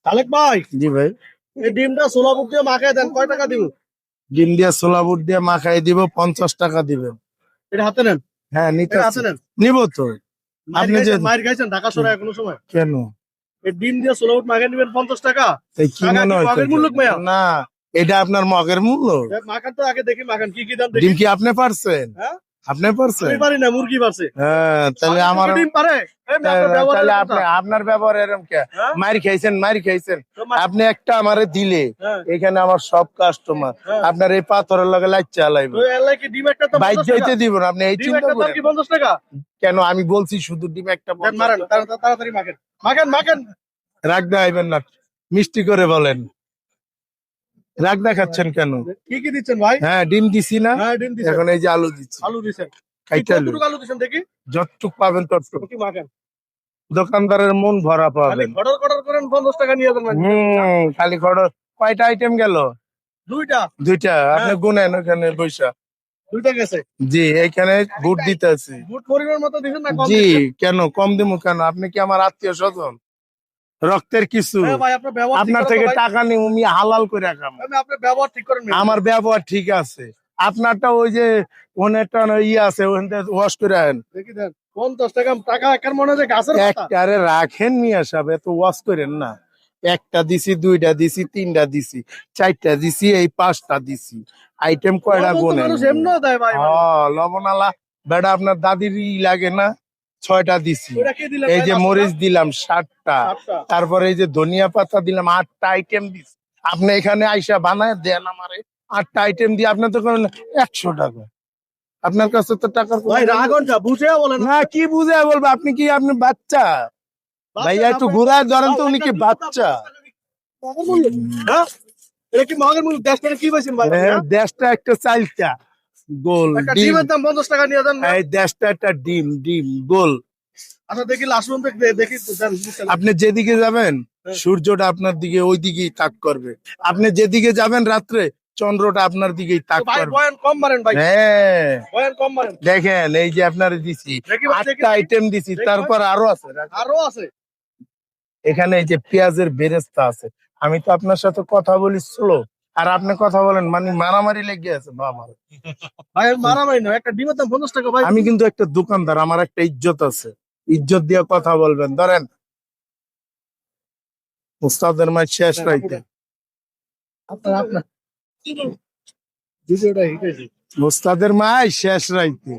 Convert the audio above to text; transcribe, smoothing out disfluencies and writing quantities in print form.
তালেক ভাই, জি ভাই, এই ডিমটা ছোলা বুট দিয়ে মাখায় দেন, কয় টাকা দিব? ডিম দিয়ে ছোলা বুট দিয়ে মাখাই দিব, 50 টাকা দিবেন। এটা হাতে নেন, হ্যাঁ নিতে এটা হাতে আসছি। নেন। নিব তো। মাইর আপনি যে খাইছেন, মাইর খাইছেন ঢাকা শহরে কোনো সময়? কেন এই ডিম দিয়ে ছোলা বুট মাখায় নিবেন 50 টাকা? তাই কি টাকা মনে কি হয় মগের মূল্য মেয়া? না, এটা আপনার মগের মূল্য। মাখান তো আগে দেখি, মাখান কি কি দাম ডিম দেখি। কি আপনি পারছেন? হ্যাঁ, আপনি আমি পারছেন? পারি না, মুরগি পারছে। হ্যাঁ তাহলে মানুষ আমার কি ডিম পারে? এমনি আপনার ব্যবহার তাহলে এরকম আপনি না। আপনার ব্যবহার এরকম কে? হ্যাঁ? মার খাইছেন, মার খাইছেন। তো মা- আপনি একটা আমারে দিলে হ্যাঁ, এখানে আমার সব কাস্টমার হ্যাঁ। আপনার এই পাথরের লগে লাইচ্ছা লাইবে, তো এলাই কি ডিম একটা দাম বাইক 50 টাকা? যাইতে দিব না। আপনি এই ডিম চিন্তা একটা দাম করেন কি 50 টাকা? কেন? আমি বলছি শুধু ডিম একটা দেন 50 মারেন, টাকা। তাড়াতাড়ি মাখেন, মাখেন মাখেন। রাগ দেখাইবেন না, মিষ্টি করে বলেন। রাগ দেখাচ্ছেন কেন? কি কি দিচ্ছেন ভাই? হ্যাঁ ডিম দিছি না, হ্যাঁ, ডিম দিছেন, এখন এই যে আলু দিচ্ছি। আলু দিছেন। কি খাইতে আলু কতটুকু আলু দিছেন দেখি? যতটুক পাবেন ততটুক। কি মাখেন? দোকানদারের মন ভরা খালি পাবেন। ঘটর ঘটর করেন, 50 টাকা নিয়ে যাবেন। খালি খড়। কয়টা আইটেম গেল? দুইটা। দুইটা। আপনি হ্যাঁ, গুনেন ওখানে বৈশা। দুইটা গেছে। জি এখানে বুট দিতে আছি। বুট পরিমাণ মতো দিছেন না কম জি দিছেন? কেন কম দিমু কেন? আপনি কি আমার আত্মীয় স্বজন? রক্তের কিছু। হ্যাঁ ভাই, আপনার ব্যবহার ঠিক আপনার করেন তো থেকে ভাই। টাকা নিব, আমি হালাল করে খাম। আপনার ব্যবহার ঠিক করেন না। আমার ব্যবহার ঠিক আছে। আপনারটা ওই যে অনেকটা ইয়ে আছে, ওখান থেকে ওয়াশ করে আনেন। দেখি দেন, 50 টাকা টাকা একার মনে হয় যে গাছের পাতা। একটারে রাখেন নিয়ে আসাবে, এত ওয়াশ করেন না। একটা দিছি, দুইটা দিছি, তিনটা দিছি, চারটা দিছি, এই 5টা দিছি। আইটেম কয়টা লবণ তো গোনেন? মানুষ এমনিও দেয় ভাই মানুষ। লবণালা বেটা আপনার দাদির লাগে না? 6টা দিছি। ওইটা কি দিলেন এই ভাই? যে 5 মরিচ টাকা? দিলাম 7টা। 7টা। তারপরে এই যে ধনিয়া পাতা দিলাম 8টা আইটেম দিছি। আপনি এখানে আইসা বানায় দেন আমারে 8টা আইটেম দিয়ে আপনি তো করেন 100 টাকা। আপনার কাছে তো টাকার কোনো ভাই মূল্য রাগন যা বুঝে বলেন। না। কি বুঝে বলবো? আপনি কি আপনি বাচ্চা? ভাইয়া একটু ঘুরায় ধরেন তো, উনি কি বাচ্চা? হ্যাঁ, এটা কি মগের মূল্য? 10 টাকা কি পাইছেন ভাই? হ্যাঁ, দেশটা একটা চালটা গোল একটা ডিম। ডিমের দাম 50 টাকা নিয়ে দেন না? এই দেশটা একটা ডিম ডিম গোল। আচ্ছা দেখি লাস্ট পর্যন্ত দেখি তো দেন, বুঝছেন? আপনি যেদিকে যাবেন হ্যাঁ। সূর্যটা আপনার দিকে ওই দিকেই তাক করবে। আপনি যেদিকে যাবেন রাত্রে চন্দ্রটা আপনার দিকেই তাক ভাই করবে। বয়ান কম মারেন ভাই, হ্যাঁ বয়ান কম মারেন। দেখেন এই যে আপনার দিছি দেখি ভাই, দেখি 8টা আইটেম দিছি, দেখি তারপর আরো আছে। আরো আছে। এখানে এই যে পেঁয়াজের বেরেস্তা আছে। আমি তো আপনার সাথে কথা বলি স্লো, আর আপনি কথা বলেন মানে মারামারি লেগে আছে বাবা। ভাই আমি মারামারি না, একটা ডিমের দাম 50 টাকা ভাই। আমি কিন্তু একটা দোকানদার, আমার একটা ইজ্জত আছে। ইজ্জত দিয়ে কথা বলবেন। ধরেন উস্তাদের মাঝ শেষ রাইতে, আপনার আপনার ভিডিওটা হিটেছে। উস্তাদের মাঝ শেষ রাইতে।